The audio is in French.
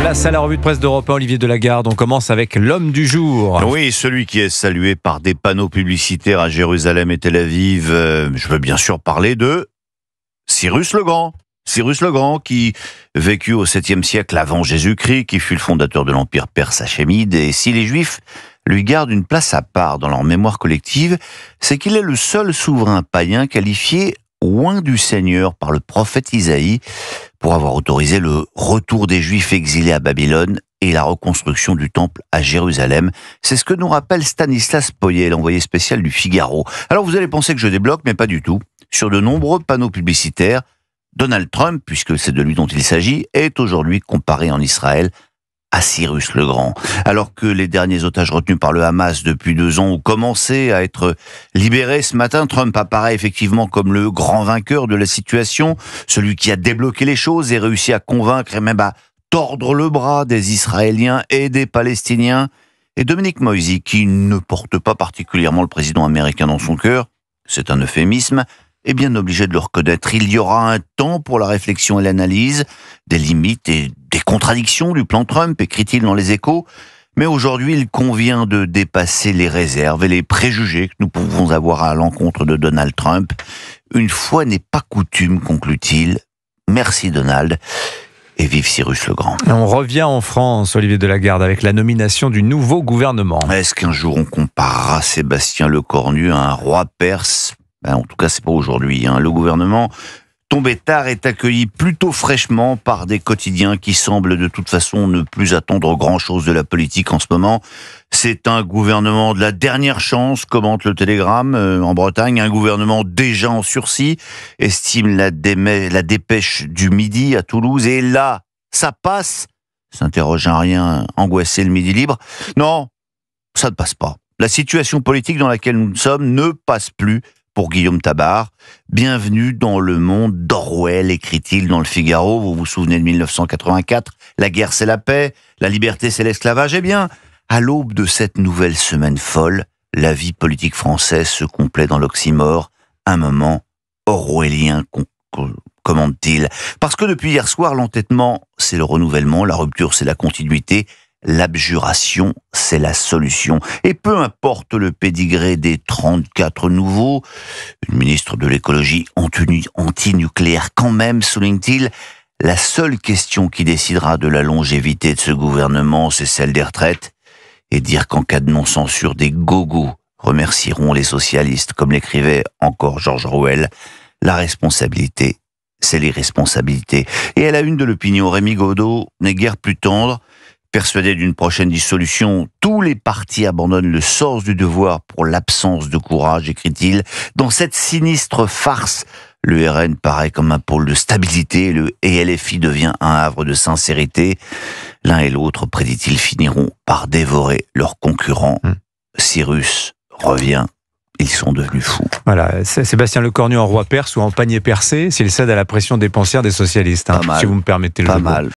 Place à la revue de presse d'Europe 1, Olivier Delagarde. On commence avec l'homme du jour. Oui, celui qui est salué par des panneaux publicitaires à Jérusalem et Tel Aviv. Je veux bien sûr parler de Cyrus le Grand. Cyrus le Grand qui vécut au 7e siècle avant Jésus-Christ, qui fut le fondateur de l'Empire perse hachémide. Et si les Juifs lui gardent une place à part dans leur mémoire collective, c'est qu'il est le seul souverain païen qualifié oint du Seigneur par le prophète Isaïe pour avoir autorisé le retour des Juifs exilés à Babylone et la reconstruction du temple à Jérusalem. C'est ce que nous rappelle Stanislas Poyet, l'envoyé spécial du Figaro. Alors vous allez penser que je débloque, mais pas du tout. Sur de nombreux panneaux publicitaires, Donald Trump, puisque c'est de lui dont il s'agit, est aujourd'hui comparé en Israël à Cyrus le Grand. Alors que les derniers otages retenus par le Hamas depuis 2 ans ont commencé à être libérés ce matin, Trump apparaît effectivement comme le grand vainqueur de la situation, celui qui a débloqué les choses et réussi à convaincre et même à tordre le bras des Israéliens et des Palestiniens. Et Dominique Moisy, qui ne porte pas particulièrement le président américain dans son cœur, c'est un euphémisme, est bien obligé de le reconnaître. Il y aura un temps pour la réflexion et l'analyse des limites et des contradictions du plan Trump, écrit-il dans Les Échos. Mais aujourd'hui, il convient de dépasser les réserves et les préjugés que nous pouvons avoir à l'encontre de Donald Trump. Une fois n'est pas coutume, conclut-il. Merci Donald. Et vive Cyrus le Grand. On revient en France, Olivier Delagarde, avec la nomination du nouveau gouvernement. Est-ce qu'un jour on comparera Sébastien Lecornu à un roi perse ? En tout cas, c'est pas aujourd'hui. Le gouvernement tombé tard est accueilli plutôt fraîchement par des quotidiens qui semblent de toute façon ne plus attendre grand-chose de la politique en ce moment. C'est un gouvernement de la dernière chance, commente le Télégramme en Bretagne. Un gouvernement déjà en sursis, estime la dépêche du Midi à Toulouse. Et là, ça passe, s'interroge un rien angoissé le Midi Libre. Non, ça ne passe pas. La situation politique dans laquelle nous sommes ne passe plus pour Guillaume Tabar. Bienvenue dans le monde d'Orwell, écrit-il dans le Figaro. Vous vous souvenez de 1984, la guerre c'est la paix, la liberté c'est l'esclavage. Eh bien, à l'aube de cette nouvelle semaine folle, la vie politique française se complaît dans l'oxymore, un moment orwellien, commande-t-il. Parce que depuis hier soir, l'entêtement c'est le renouvellement, la rupture c'est la continuité, l'abjuration, c'est la solution. Et peu importe le pédigré des 34 nouveaux, une ministre de l'écologie anti-nucléaire quand même, souligne-t-il, la seule question qui décidera de la longévité de ce gouvernement, c'est celle des retraites. Et dire qu'en cas de non-censure, des gogos remercieront les socialistes, comme l'écrivait encore George Orwell, la responsabilité, c'est l'irresponsabilité. Et à la une de l'opinion, Rémi Gaudot n'est guère plus tendre. Persuadé d'une prochaine dissolution, tous les partis abandonnent le sens du devoir pour l'absence de courage, écrit-il. Dans cette sinistre farce, le RN paraît comme un pôle de stabilité et LFI devient un havre de sincérité. L'un et l'autre, prédit-il, finiront par dévorer leurs concurrents. Cyrus revient. Ils sont devenus fous. Voilà, c'est Sébastien Lecornu en roi perse ou en panier percé, s'il cède à la pression dépensière des socialistes. Si vous me permettez le jeu de mots.